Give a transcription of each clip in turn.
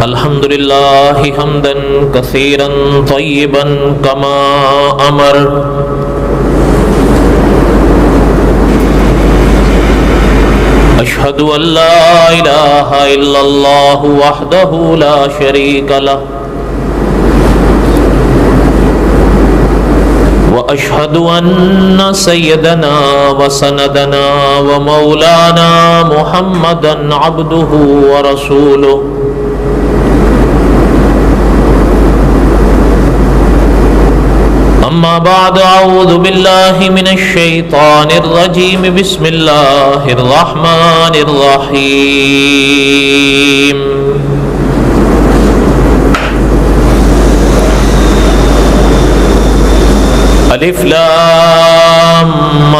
الحمد لله حمدا كثيرا طيبا كما أمر أشهد أن لا إله إلا الله وحده لا شريك له وأشهد أن سيدنا وسندنا ومولانا محمدا عبده ورسوله أما بعد أعوذ بالله من الشيطان الرجيم بسم الله الرحمن الرحيم الف لام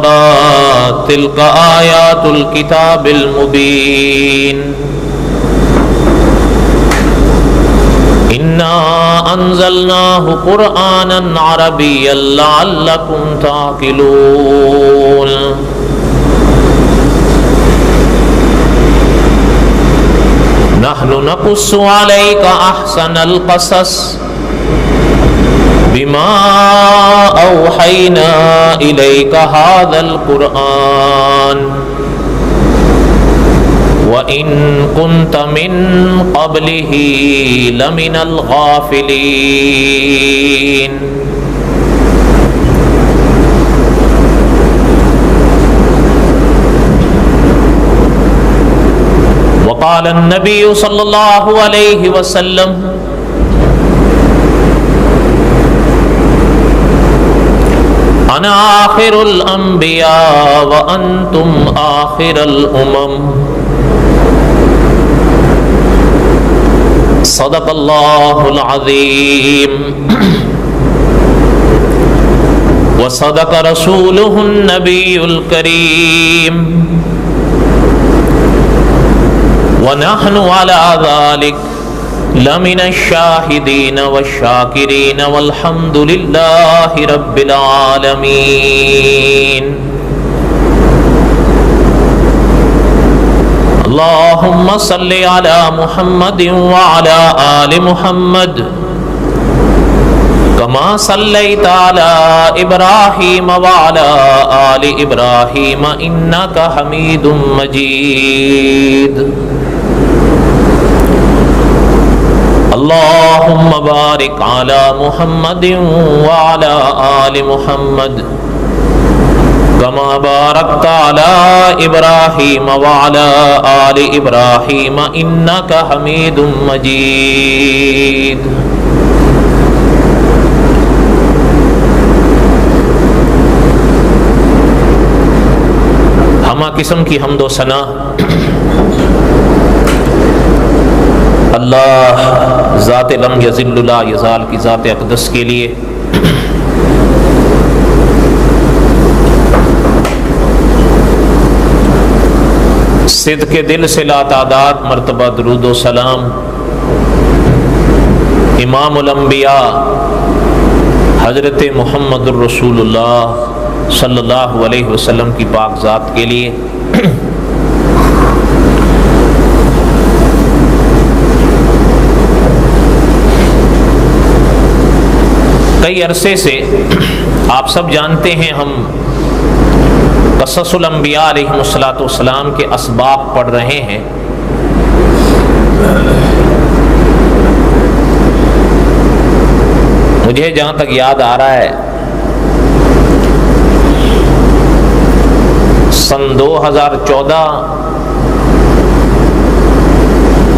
را تلك آيات الكتاب المبين إنا أنزلناه قرآنا عربيا لعلكم تعقلون نحن نقص عليك أحسن القصص بما أوحينا إليك هذا القرآن وَإِن كُنْتَ مِن قَبْلِهِ لَمِنَ الْغَافِلِينَ وقال النبي صلى الله عليه وسلم أنا آخر الأنبياء وأنتم آخر الأمم صدق اللہ العظیم وصدق رسولہ النبی الکریم ونحن على ذلك لمن الشاہدین والشاکرین والحمد للہ رب العالمین اللہم صلی علی محمد وعلی آل محمد کما صلیت علی ابراہیم وعلی آل ابراہیم انکا حمید مجید اللہم بارک علی محمد وعلی آل محمد كما باركت على إبراهيم وعلى آل إبراهيم إنك حميد مجيد ہمہ قسم کی حمد و ثنا اللہ ذات لم یذل لا یزال کی ذات اقدس کے لیے صدق کے دل سے لا تعداد مرتبہ درود و سلام امام الانبیاء حضرت محمد الرسول اللہ صلی اللہ علیہ وسلم کی پاک ذات کے لیے کئی عرصے سے آپ سب جانتے ہیں ہم قصص الانبیاء علیہ السلام کے اسباق پڑھ رہے ہیں. مجھے جہاں تک یاد آ رہا ہے سن 2014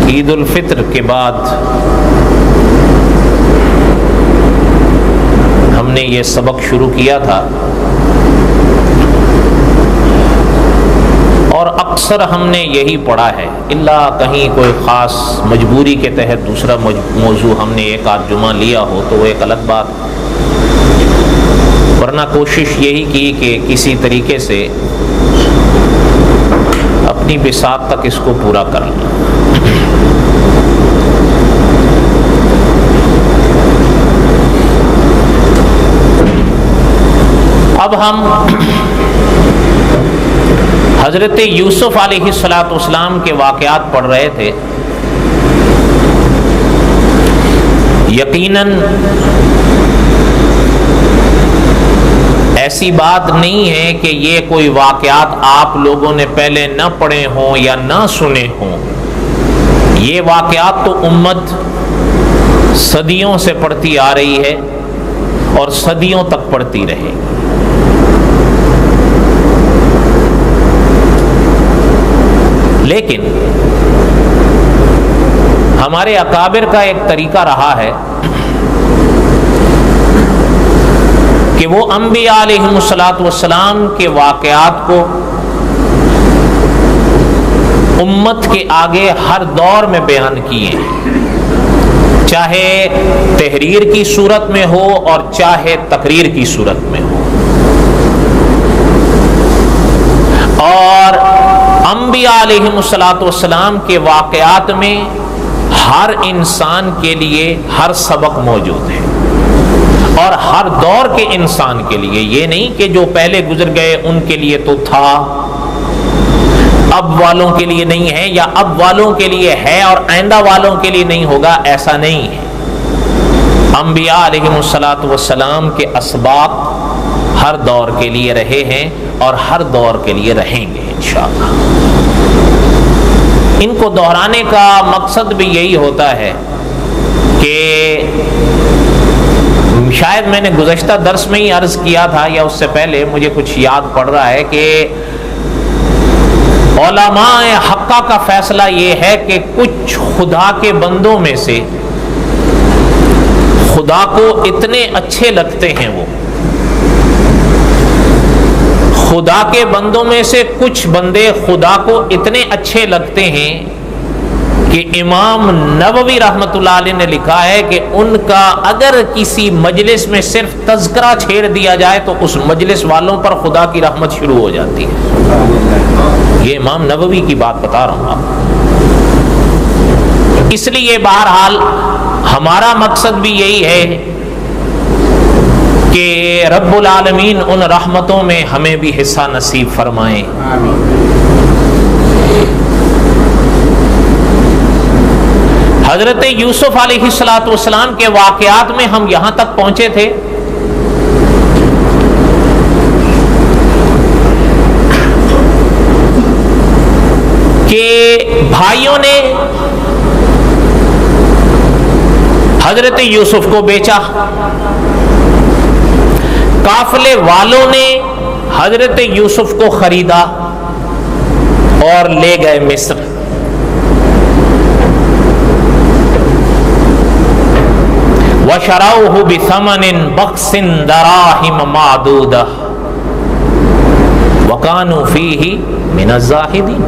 عید الفطر کے بعد ہم نے یہ سبق شروع کیا تھا اور اکثر ہم نے یہی پڑھا ہے الا کہیں کوئی خاص مجبوری کے تحت دوسرا موضوع ہم نے ایک آدھ جمعہ لیا ہو تو وہ ایک الگ بات، ورنہ کوشش یہی کی کہ کسی طریقے سے اپنی بساط تک اس کو پورا کر لیں. اب ہم حضرت یوسف علیہ السلام کے واقعات پڑھ رہے تھے. یقیناً ایسی بات نہیں ہے کہ یہ کوئی واقعات آپ لوگوں نے پہلے نہ پڑھے ہوں یا نہ سنے ہوں. یہ واقعات تو امت صدیوں سے پڑھتی آ رہی ہے اور صدیوں تک پڑھتی رہے. لیکن ہمارے اکابر کا ایک طریقہ رہا ہے کہ وہ انبیاء علیہم الصلاۃ والسلام کے واقعات کو امت کے آگے ہر دور میں بیان کیے ہیں، چاہے تحریر کی صورت میں ہو اور چاہے تقریر کی صورت میں ہو. اور انبیاء علیہم الصلاۃ والسلام کے واقعات میں ہر انسان کے لیے ہر سبق موجود ہے، اور ہر دور کے انسان کے لیے. یہ نہیں کہ جو پہلے گزر گئے ان کے لیے تو تھا، اب والوں کے لیے نہیں ہے، یا اب والوں کے لیے ہے اور آئندہ والوں کے لیے نہیں ہوگا، ایسا نہیں ہے. انبیاء علیہم الصلاۃ والسلام کے اسباق ہر دور کے لیے رہے ہیں اور ہر دور کے لیے رہیں گے انشاءاللہ. ان کو دہرانے کا مقصد بھی یہی ہوتا ہے کہ شاید میں نے گزشتہ درس میں ہی عرض کیا تھا یا اس سے پہلے، مجھے کچھ یاد پڑ رہا ہے کہ علماء حقہ کا فیصلہ یہ ہے کہ کچھ خدا کے بندوں میں سے خدا کو اتنے اچھے لگتے ہیں، وہ خدا کے بندوں میں سے کچھ بندے خدا کو اتنے اچھے لگتے ہیں کہ امام نووی رحمۃ اللہ علیہ نے لکھا ہے کہ ان کا اگر کسی مجلس میں صرف تذکرہ چھیڑ دیا جائے تو اس مجلس والوں پر خدا کی رحمت شروع ہو جاتی ہے. یہ امام نووی کی بات بتا رہا ہوں آپ. اس لیے بہرحال ہمارا مقصد بھی یہی ہے کہ رب العالمین ان رحمتوں میں ہمیں بھی حصہ نصیب فرمائیں. حضرت یوسف علیہ الصلوۃ والسلام کے واقعات میں ہم یہاں تک پہنچے تھے کہ بھائیوں نے حضرت یوسف کو بیچا، قافلے والوں نے حضرت یوسف کو خریدا اور لے گئے مصر. وَشَرَوْهُ بِثَمَنٍ بَخْسٍ دَرَاهِمَ مَعْدُودَةٍ وَكَانُوا فِيهِ مِنَ الزَّاهِدِينَ.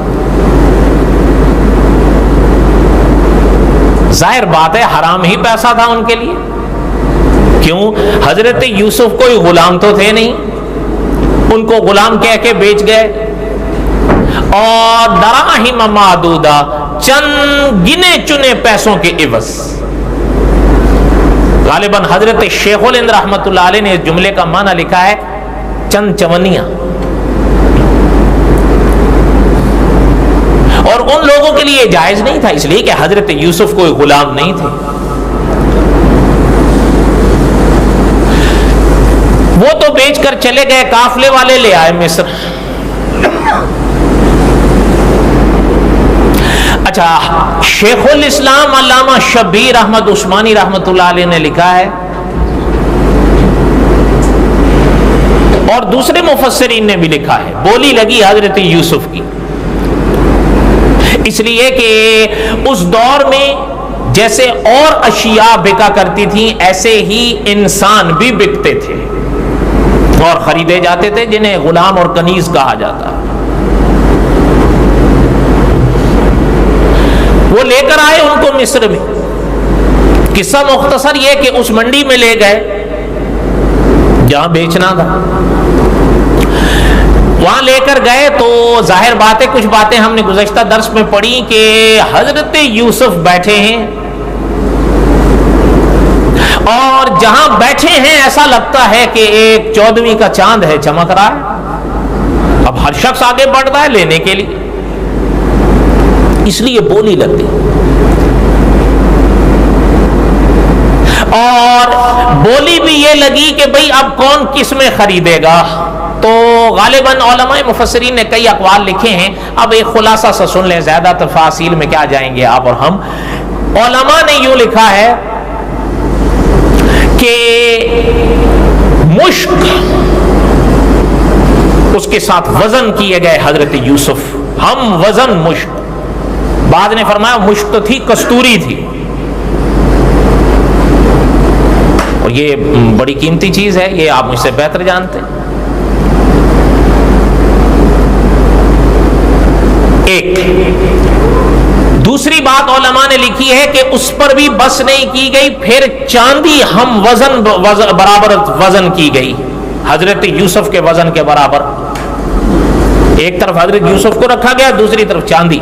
ظاہر بات ہے حرام ہی پیسہ تھا ان کے لیے. کیوں؟ حضرت یوسف کوئی غلام تو تھے نہیں، ان کو غلام کہہ کے بیچ گئے. اور دراہم معدودہ، چند گنے چنے پیسوں کے عوض. غالباً حضرت شیخ الہند رحمۃ اللہ علیہ نے اس جملے کا معنی لکھا ہے چند چونیاں. اور ان لوگوں کے لیے جائز نہیں تھا، اس لیے کہ حضرت یوسف کوئی غلام نہیں تھے. وہ تو بیچ کر چلے گئے، قافلے والے لے آئے مصر. اچھا، شیخ الاسلام علامہ شبیر احمد عثمانی رحمۃ اللہ علیہ نے لکھا ہے، اور دوسرے مفسرین نے بھی لکھا ہے، بولی لگی حضرت یوسف کی. اس لیے کہ اس دور میں جیسے اور اشیاء بکا کرتی تھیں ایسے ہی انسان بھی بکتے تھے اور خریدے جاتے تھے، جنہیں غلام اور کنیز کہا جاتا. وہ لے کر آئے ان کو مصر میں. قصہ مختصر یہ کہ اس منڈی میں لے گئے جہاں بیچنا تھا. وہاں لے کر گئے تو ظاہر بات ہے کچھ باتیں ہم نے گزشتہ درس میں پڑھی کہ حضرت یوسف بیٹھے ہیں اور جہاں بیٹھے ہیں ایسا لگتا ہے کہ ایک 14ویں کا چاند ہے، چمک رہا ہے. اب ہر شخص آگے بڑھ رہا ہے لینے کے لیے، اس لیے بولی لگ گئی. اور بولی بھی یہ لگی کہ بھئی اب کون کس میں خریدے گا. تو غالباً علماء مفسرین نے کئی اقوال لکھے ہیں. اب ایک خلاصہ سا سن لیں, زیادہ تفاصیل میں کیا جائیں گے آپ اور ہم. علماء نے یوں لکھا ہے کہ مشک, اس کے ساتھ وزن کیے گئے حضرت یوسف, ہم وزن مشک. بعد نے فرمایا مشک تو تھی, کستوری تھی, اور یہ بڑی قیمتی چیز ہے, یہ آپ مجھ سے بہتر جانتے ہیں. ایک دوسری بات علماء نے لکھی ہے کہ اس پر بھی بس نہیں کی گئی, پھر چاندی ہم وزن برابر وزن کی گئی, حضرت یوسف کے وزن کے برابر. ایک طرف حضرت یوسف کو رکھا گیا, دوسری طرف چاندی.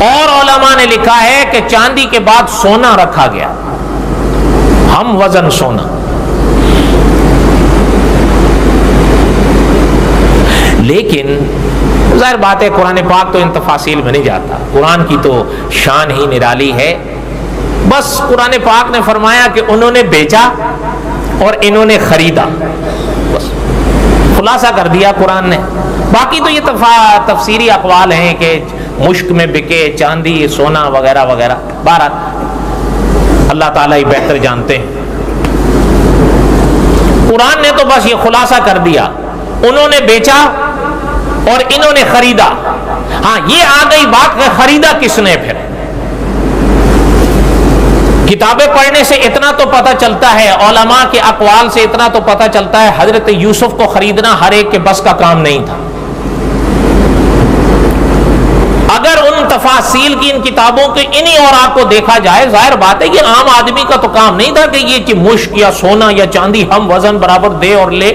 اور علماء نے لکھا ہے کہ چاندی کے بعد سونا رکھا گیا, ہم وزن سونا. لیکن ظاہر بات ہے قرآن پاک تو ان تفاصیل میں نہیں جاتا, قرآن کی تو شان ہی نرالی ہے. بس قرآن پاک نے فرمایا کہ انہوں نے بیچا اور انہوں نے خریدا, بس خلاصہ کر دیا قرآن نے. باقی تو یہ تفسیری اقوال ہیں کہ مشک میں بکے, چاندی, سونا وغیرہ وغیرہ. بہرحال اللہ تعالیٰ ہی بہتر جانتے ہیں. قرآن نے تو بس یہ خلاصہ کر دیا, انہوں نے بیچا اور انہوں نے خریدا. ہاں یہ آ گئی بات کہ خریدا کس نے. پھر کتابیں پڑھنے سے اتنا تو پتہ چلتا ہے, علماء کے اقوال سے اتنا تو پتہ چلتا ہے, حضرت یوسف کو خریدنا ہر ایک کے بس کا کام نہیں تھا. اگر ان تفاصیل کی ان کتابوں کے انہی اوراق کو دیکھا جائے, ظاہر بات ہے کہ عام آدمی کا تو کام نہیں تھا کہ یہ کہ مشک یا سونا یا چاندی ہم وزن برابر دے اور لے.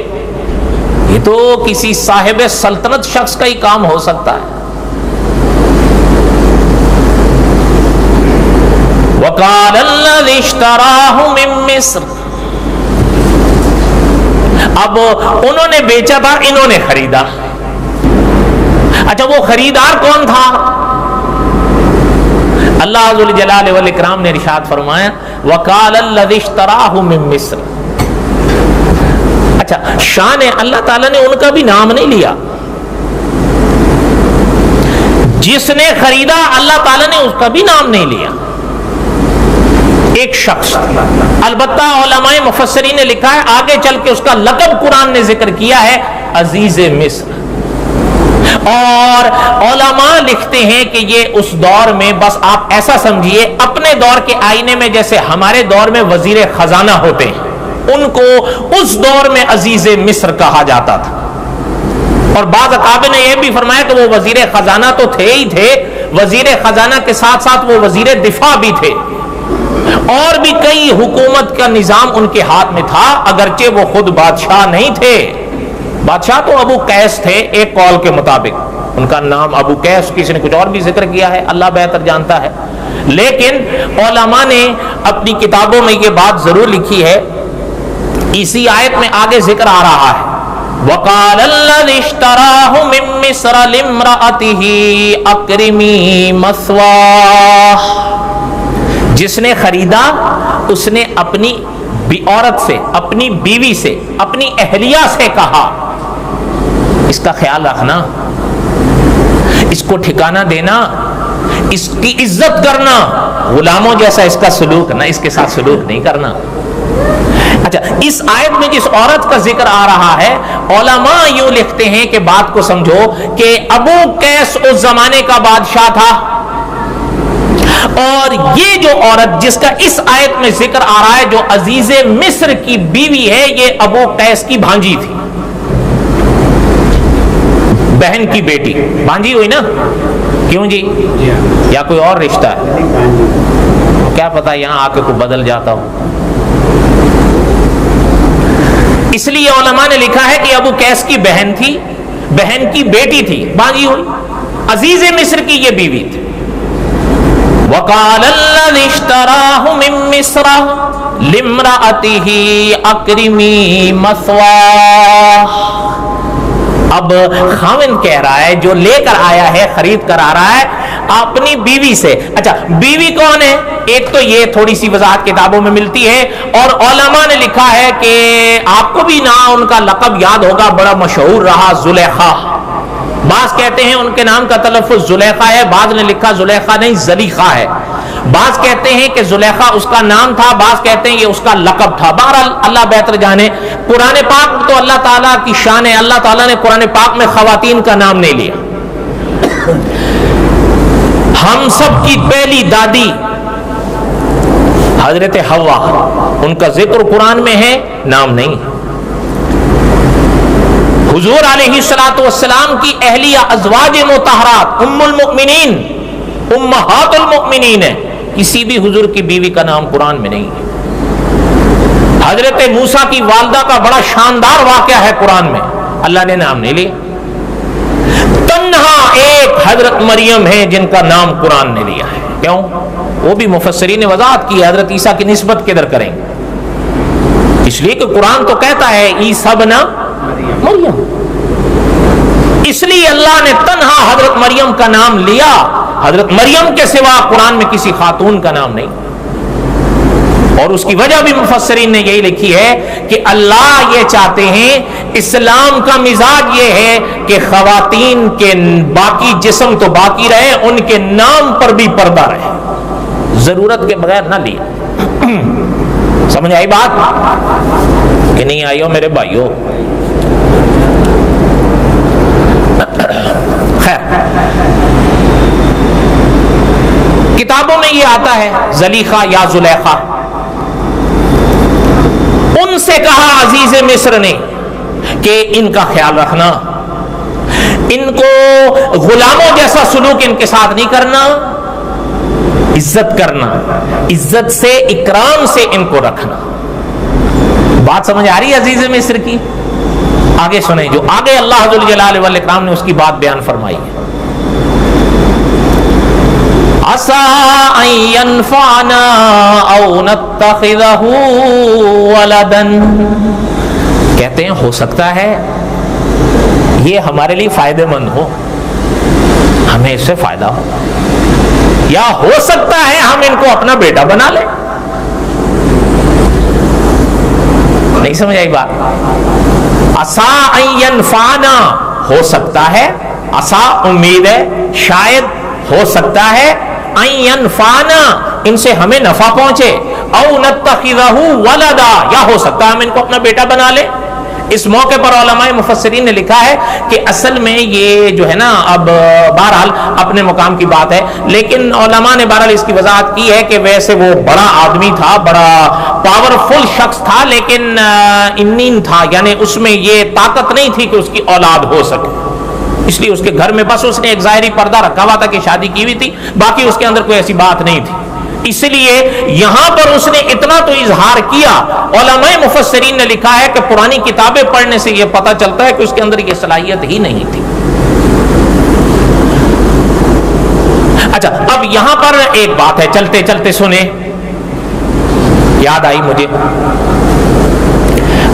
یہ تو کسی صاحب سلطنت شخص کا ہی کام ہو سکتا ہے. وَقَالَ الَّذِي اشْتَرَاهُ مِن مِّصْرَ, اب انہوں نے بیچا تھا, انہوں نے خریدا. اچھا وہ خریدار کون تھا؟ اللہ ذو الجلال والاکرام نے ارشاد فرمایا وَقَالَ الَّذِي اشْتَرَاهُ مِن مِّصْرَ. اچھا شان ہے, اللہ تعالیٰ نے ان کا بھی نام نہیں لیا. جس نے خریدا اللہ تعالیٰ نے اس کا بھی نام نہیں لیا, ایک شخص. البتہ علماء مفسرین نے لکھا ہے آگے چل کے اس کا لقب قرآن نے ذکر کیا ہے, عزیز مصر. اور علماء لکھتے ہیں کہ یہ اس دور میں, بس آپ ایسا سمجھیے اپنے دور کے آئینے میں جیسے ہمارے دور میں وزیر خزانہ ہوتے ہیں, ان کو اس دور میں عزیز مصر کہا جاتا تھا. اور بعض اکابر نے یہ بھی فرمایا کہ وہ وزیر خزانہ تو تھے ہی تھے, وزیر خزانہ کے ساتھ ساتھ وہ وزیر دفاع بھی تھے, اور بھی کئی حکومت کا نظام ان کے ہاتھ میں تھا, اگرچہ وہ خود بادشاہ نہیں تھے. بادشاہ تو ابو قیس تھے ایک قول کے مطابق, ان کا نام ابو قیس, کسی نے کچھ اور بھی ذکر کیا ہے, اللہ بہتر جانتا ہے. لیکن علماء نے اپنی کتابوں میں یہ بات ضرور لکھی ہے. اسی آیت میں آگے ذکر آ رہا ہے وَقَالَ الَّذِي اشْتَرَاهُ مِن مِّصْرَ لِامْرَأَتِهِ أَكْرِمِي مَثْوَاهُ. جس نے خریدا اس نے اپنی عورت سے, اپنی بیوی سے, اپنی اہلیہ سے کہا اس کا خیال رکھنا, اس کو ٹھکانہ دینا, اس کی عزت کرنا, غلاموں جیسا اس کا سلوک نہ, اس کے ساتھ سلوک نہیں کرنا. اچھا اس آیت میں جس عورت کا ذکر آ رہا ہے, علماء یوں لکھتے ہیں کہ بات کو سمجھو کہ ابو قیس اس زمانے کا بادشاہ تھا, اور یہ جو عورت جس کا اس آیت میں ذکر آ رہا ہے جو عزیز مصر کی بیوی ہے, یہ ابو قیس کی بھانجی تھی, بہن کی بیٹی. بھانجی ہوئی نا, کیوں جی, یا کوئی اور رشتہ ہے, کیا پتا یہاں آ کے کوئی بدل جاتا ہو. اس لیے علماء نے لکھا ہے کہ ابو قیس کی بہن تھی, بہن کی بیٹی تھی, بھانجی ہوئی, عزیز مصر کی یہ بیوی تھی. وَقَالَ الَّذِي اشْتَرَاهُ مِن مِّصْرَ لِامْرَأَتِهِ أَكْرِمِي مَثْوَاهُ. اب خاوند کہہ رہا ہے, جو لے کر آیا ہے, خرید کر آ رہا ہے, اپنی بیوی سے. اچھا بیوی کون ہے؟ ایک تو یہ تھوڑی سی وضاحت کتابوں میں ملتی ہے, اور علماء نے لکھا ہے کہ آپ کو بھی نام ان کا لقب یاد ہوگا, بڑا مشہور رہا, زلیخا. بعض کہتے ہیں ان کے نام کا تلفظ زلیخا ہے, بعض نے لکھا زلیخا نہیں زلیخا ہے. بعض کہتے ہیں کہ زلیخا اس کا نام تھا, بعض کہتے ہیں یہ اس کا لقب تھا. بہرحال اللہ بہتر جانے. قرآن پاک تو اللہ تعالیٰ کی شان ہے, اللہ تعالیٰ نے قرآن پاک میں خواتین کا نام نہیں لیا. ہم سب کی پہلی دادی حضرت حوا, ان کا ذکر قرآن میں ہے, نام نہیں. حضور علیہ الصلوۃ والسلام کی اہلیہ ازواج مطہرات ام المؤمنین, امہات المؤمنین ہے, کسی بھی حضور کی بیوی کا نام قرآن میں نہیں ہے. حضرت موسیٰ کی والدہ کا بڑا شاندار واقعہ ہے قرآن میں, اللہ نے نام نہیں لیا. تنہا ایک حضرت مریم ہے جن کا نام قرآن نے لیا ہے. کیوں؟ وہ بھی مفسرین نے وضاحت کی, حضرت عیسیٰ کی نسبت کدھر کریں گے؟ اس لیے کہ قرآن تو کہتا ہے عیسیٰ ابن مریم, اس لیے اللہ نے تنہا حضرت مریم کا نام لیا. حضرت مریم کے سوا قرآن میں کسی خاتون کا نام نہیں. اور اس کی وجہ بھی مفسرین نے یہی لکھی ہے کہ اللہ یہ چاہتے ہیں, اسلام کا مزاج یہ ہے کہ خواتین کے باقی جسم تو باقی رہے, ان کے نام پر بھی پردہ رہے, ضرورت کے بغیر نہ لیے. سمجھ آئی بات کہ نہیں آئی ہو میرے بھائیو؟ خیر, کتابوں میں یہ آتا ہے زلیخا یا زلیخا. ان سے کہا عزیز مصر نے کہ ان کا خیال رکھنا, ان کو غلاموں جیسا سلوک ان کے ساتھ نہیں کرنا, عزت کرنا, عزت سے اکرام سے ان کو رکھنا. بات سمجھ آ رہی ہے عزیز مصر کی؟ آگے سنیں, جو آگے اللہ ذوالجلال والاکرام نے اس کی بات بیان فرمائی ہے. عَسَىٰ أَن يَنفَعَنَا أَوْ نَتَّخِذَهُ وَلَدًا, کہتے ہیں ہو سکتا ہے یہ ہمارے لیے فائدہ مند ہو, ہمیں اس سے فائدہ ہو, یا ہو سکتا ہے ہم ان کو اپنا بیٹا بنا لیں. نہیں سمجھ آئی بات؟ عَسَىٰ أَن يَنفَعَنَا, ہو سکتا ہے, عَسَىٰ امید ہے, شاید ہو سکتا ہے, ان ينفعنا, ان سے ہمیں نفع پہنچے, او نتخذہ ولدا, یا ہو سکتا ہے ہم ان کو اپنا بیٹا بنا لے. اس موقع پر علماء مفسرین نے لکھا ہے کہ اصل میں یہ جو ہے نا, اب بہرحال اپنے مقام کی بات ہے, لیکن علماء نے بہرحال اس کی وضاحت کی ہے کہ ویسے وہ بڑا آدمی تھا, بڑا پاورفل شخص تھا, لیکن انین تھا, یعنی اس میں یہ طاقت نہیں تھی کہ اس کی اولاد ہو سکے. اس لیے اس کے گھر میں بس اس نے ایک ظاہری پردہ رکھا ہوا تھا کہ شادی کی ہوئی تھی, باقی اس کے اندر کوئی ایسی بات نہیں تھی. اس لیے یہاں پر اس نے اتنا تو اظہار کیا. علماء مفسرین نے لکھا ہے کہ پرانی کتابیں پڑھنے سے یہ پتہ چلتا ہے کہ اس کے اندر یہ صلاحیت ہی نہیں تھی. اچھا, اب یہاں پر ایک بات ہے, چلتے چلتے سنیں, یاد آئی مجھے.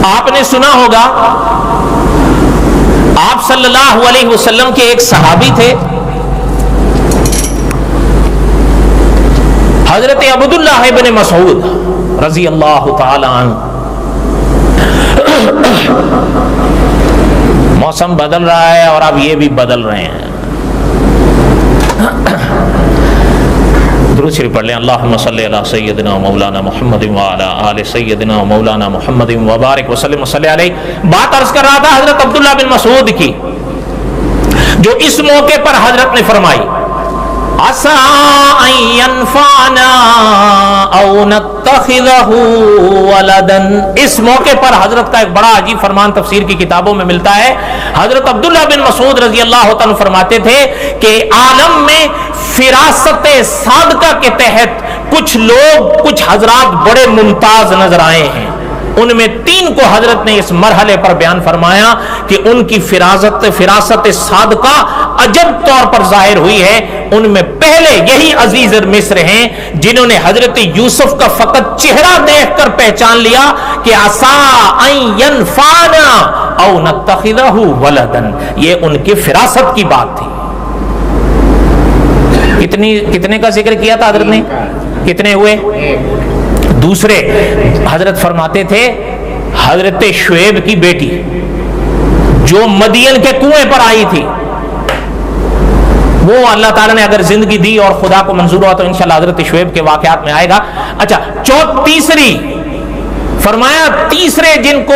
آپ نے سنا ہوگا آپ صلی اللہ علیہ وسلم کے ایک صحابی تھے حضرت عبداللہ ابن مسعود رضی اللہ تعالی عنہ. موسم بدل رہا ہے اور اب یہ بھی بدل رہے ہیں. درود شریف پڑھ لیں. اللہم صلی علی سیدنا مولانا محمد وعلی آل سیدنا مولانا محمد وبارک وسلم وصلی علیہ. بات عرض کر رہا تھا حضرت عبداللہ بن مسعود کی, جو اس موقع پر حضرت نے فرمائی عَسَىٰ أَن يَنفَعَنَا أَوْ نَتَّخِذَهُ وَلَدًا. اس موقع پر حضرت کا ایک بڑا عجیب فرمان تفسیر کی کتابوں میں ملتا ہے. حضرت عبداللہ بن مسعود رضی اللہ تعالیٰ فرماتے تھے کہ عالم میں فراست صادقہ کے تحت کچھ لوگ, کچھ حضرات بڑے ممتاز نظر آئے ہیں. ان میں 3 کو حضرت نے اس مرحلے پر بیان فرمایا کہ ان کی فراست صادقہ عجب طور پر ظاہر ہوئی ہے. ان میں پہلے یہی عزیز مصر ہیں جنہوں نے حضرت یوسف کا فقط چہرہ دیکھ کر پہچان لیا کہ عَسَىٰ أَن يَنفَعَنَا أَوْ نَتَّخِذَهُ وَلَدًا. یہ ان کی فراست کی بات تھی. کتنے کا ذکر کیا تھا حضرت نے؟ کتنے ہوئے؟ دوسرے حضرت فرماتے تھے حضرت شعیب کی بیٹی جو مدین کے کنویں پر آئی تھی، وہ اللہ تعالیٰ نے اگر زندگی دی اور خدا کو منظور ہوا تو انشاءاللہ حضرت شعیب کے واقعات میں آئے گا۔ اچھا تیسری فرمایا تیسرے جن کو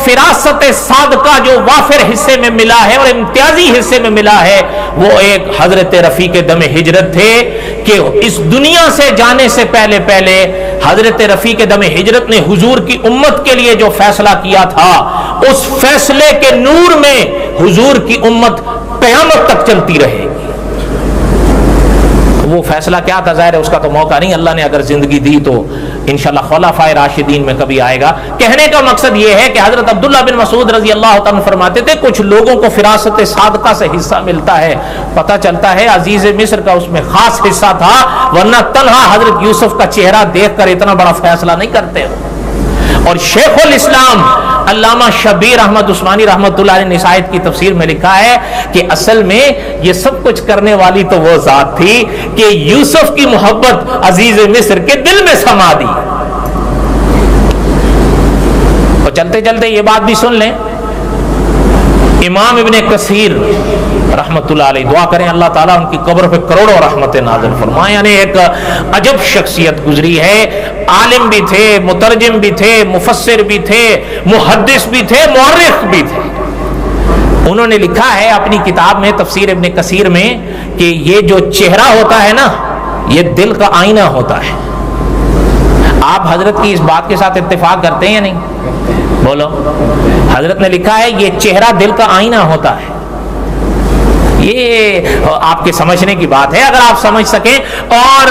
فراست صادقہ جو وافر حصے میں ملا ہے اور امتیازی حصے میں ملا ہے، وہ ایک حضرت رفیق دم ہجرت تھے کہ اس دنیا سے جانے سے پہلے حضرت رفیق دم ہجرت نے حضور کی امت کے لیے جو فیصلہ کیا تھا، اس فیصلے کے نور میں حضور کی امت قیامت تک چلتی رہے گی۔ وہ فیصلہ کیا تھا ظاہر ہے اس کا تو موقع نہیں، اللہ نے اگر زندگی دی تو انشاءاللہ خلفائے راشدین میں کبھی آئے گا۔ کہنے کا مقصد یہ ہے کہ حضرت عبداللہ بن مسعود رضی اللہ تعالیٰ فرماتے تھے کچھ لوگوں کو فراست صادقہ سے حصہ ملتا ہے، پتہ چلتا ہے عزیز مصر کا اس میں خاص حصہ تھا، ورنہ تنہا حضرت یوسف کا چہرہ دیکھ کر اتنا بڑا فیصلہ نہیں کرتے۔ اور شیخ الاسلام علامہ شبیر احمد عثمانی رحمۃ اللہ علیہ نے اس آیت کی تفسیر میں لکھا ہے کہ اصل میں یہ سب کچھ کرنے والی تو وہ ذات تھی کہ یوسف کی محبت عزیز مصر کے دل میں سما دی۔ اور چلتے چلتے یہ بات بھی سن لیں، امام ابن کثیر رحمت اللہ علیہ، دعا کریں اللہ تعالیٰ ان کی قبر پہ کروڑوں رحمت نازل فرمائے، یعنی ایک عجب شخصیت گزری ہے، عالم بھی تھے، مترجم بھی تھے، مفسر بھی تھے، محدث بھی تھے، مورخ بھی تھے۔ انہوں نے لکھا ہے اپنی کتاب میں تفسیر ابن کثیر میں کہ یہ جو چہرہ ہوتا ہے نا، یہ دل کا آئینہ ہوتا ہے۔ آپ حضرت کی اس بات کے ساتھ اتفاق کرتے ہیں یا نہیں؟ بولو۔ حضرت نے لکھا ہے یہ چہرہ دل کا آئینہ ہوتا ہے۔ یہ آپ کے سمجھنے کی بات ہے اگر آپ سمجھ سکیں۔ اور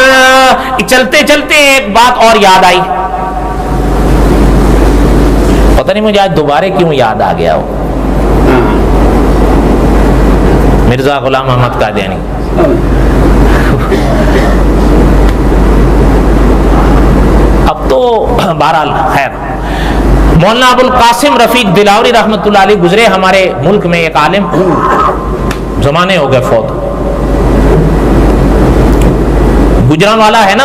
چلتے چلتے ایک بات اور یاد آئی، پتہ نہیں مجھے آج دوبارہ کیوں یاد آ گیا ہو، مرزا غلام احمد قادیانی۔ اب تو بہرحال خیر، مولانا ابو القاسم رفیق دلاوری رحمۃ اللہ علیہ گزرے ہمارے ملک میں، ایک عالم، زمانے ہو گئے فوت۔ گجرانوالا ہے نا،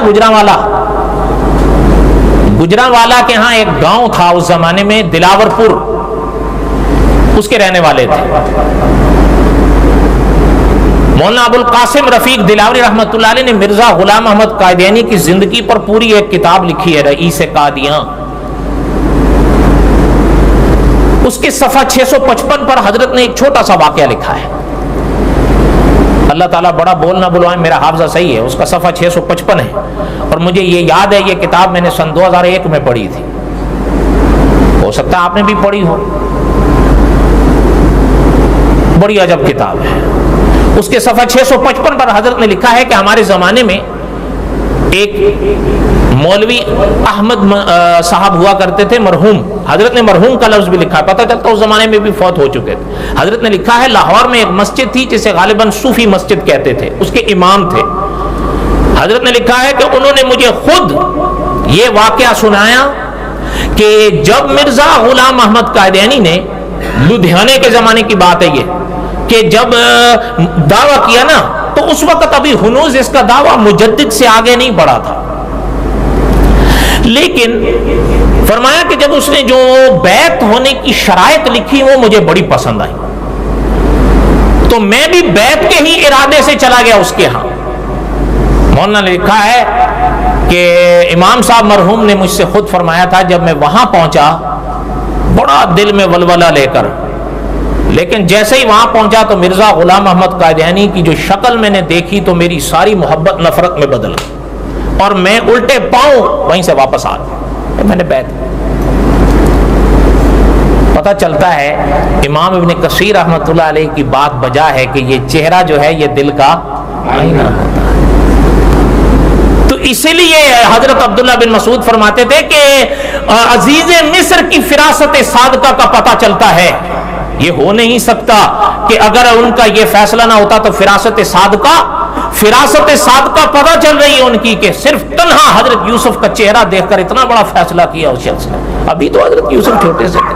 گجرانوالا کے ہاں ایک گاؤں تھا اس زمانے میں، دلاور پور، اس کے رہنے والے تھے۔ مولانا ابو القاسم رفیق دلاوری رحمۃ اللہ علیہ نے مرزا غلام احمد قادیانی کی زندگی پر پوری ایک کتاب لکھی ہے، رئیس قادیاں۔ اس کے صفحہ 655 پر حضرت نے ایک چھوٹا سا واقعہ لکھا ہے، اللہ تعالیٰ بڑا بول نہ بلوائے، میرا حافظہ صحیح ہے، اس کا صفحہ 655 ہے، اور مجھے یہ یاد ہے یہ کتاب میں نے سن 2001 میں پڑھی تھی، ہو سکتا ہے آپ نے بھی پڑھی ہو، بڑی عجب کتاب ہے۔ اس کے صفحہ 655 پر حضرت نے لکھا ہے کہ ہمارے زمانے میں ایک مولوی احمد صاحب ہوا کرتے تھے، مرحوم، حضرت نے مرحوم کا لفظ بھی لکھا ہے، پتہ چلتا اس زمانے میں بھی فوت ہو چکے تھے۔ حضرت نے لکھا ہے لاہور میں ایک مسجد تھی جسے غالباً صوفی مسجد کہتے تھے، اس کے امام تھے۔ حضرت نے لکھا ہے کہ انہوں نے مجھے خود یہ واقعہ سنایا کہ جب مرزا غلام احمد قادیانی نے، لدھیانے کے زمانے کی بات ہے یہ، کہ جب دعویٰ کیا نا تو اس وقت ابھی ہنوز اس کا دعویٰ مجدد سے آگے نہیں بڑھا تھا، لیکن فرمایا کہ جب اس نے جو بیعت ہونے کی شرائط لکھی وہ مجھے بڑی پسند آئی، تو میں بھی بیعت کے ہی ارادے سے چلا گیا اس کے ہاں۔ مولانا نے لکھا ہے کہ امام صاحب مرحوم نے مجھ سے خود فرمایا تھا، جب میں وہاں پہنچا بڑا دل میں ولولہ لے کر، لیکن جیسے ہی وہاں پہنچا تو مرزا غلام احمد قادیانی کی جو شکل میں نے دیکھی تو میری ساری محبت نفرت میں بدل گئی، اور میں الٹے پاؤں وہیں سے واپس آ گیا، میں نے بیعت۔ پتہ چلتا ہے امام ابن کثیر رحمۃ اللہ علیہ کی بات بجا ہے کہ یہ چہرہ جو ہے یہ دل کا آئینہ ہوتا ہے۔ تو اسی لیے حضرت عبداللہ بن مسعود فرماتے تھے کہ عزیز مصر کی فراست صادقہ کا پتہ چلتا ہے، یہ ہو نہیں سکتا کہ اگر ان کا یہ فیصلہ نہ ہوتا تو فراست صادقہ پتہ چل رہی ہے ان کی کہ صرف تنہا حضرت یوسف کا چہرہ دیکھ کر اتنا بڑا فیصلہ کیا اس شخص نے، ابھی تو حضرت یوسف چھوٹے سے تھے۔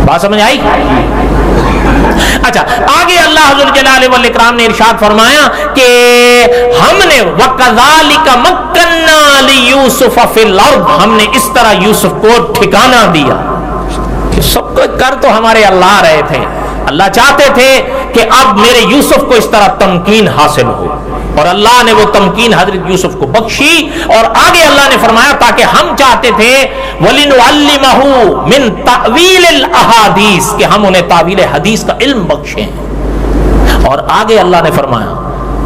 بات سمجھ آئی؟ اچھا آگے اللہ ذو الجلال والاکرام نے ارشاد فرمایا کہ ہم نے وَكَذَلِكَ مَكَّنَّا لِيُوسُفَ فِي الْأَرْضِ، ہم نے اس طرح یوسف کو ٹھکانہ دیا کہ سب کو کر تو ہمارے اللہ رہے تھے، اللہ چاہتے تھے کہ اب میرے یوسف کو اس طرح تمکین حاصل ہو، اور اللہ نے وہ تمکین حضرت یوسف کو بخشی، اور آگے اللہ نے فرمایا تاکہ ہم چاہتے تھے وَلِنُعَلِّمَهُ مِن تَأْوِيلِ الْأَحَادِيثِ کہ ہم انہیں تعویل حدیث کا علم بخشیں، اور آگے اللہ نے فرمایا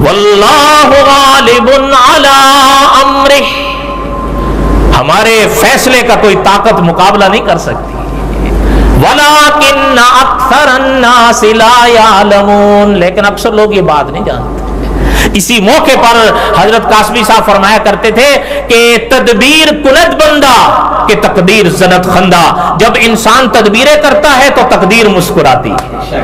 وَاللَّهُ غَالِبٌ عَلَىٰ أَمْرِهِ، ہمارے فیصلے کا کوئی طاقت مقابلہ نہیں کر سکتی، وَلَٰكِنَّ أَكْثَرَ النَّاسِ لَا يَعْلَمُونَ، لیکن اکثر لوگ یہ بات نہیں جانتے۔ اسی موقع پر حضرت قاسمی صاحب فرمایا کرتے تھے کہ تدبیر کند بندہ کہ تقدیر زند خندہ، جب انسان تدبیریں کرتا ہے تو تقدیر مسکراتی ہے۔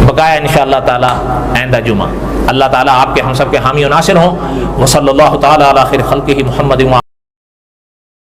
بقایا انشاءاللہ تعالی آئندہ جمعہ۔ اللہ تعالی آپ کے ہم سب کے حامی و ناصر ہوں۔ وصلی اللہ تعالی علی خیر خلقہ محمد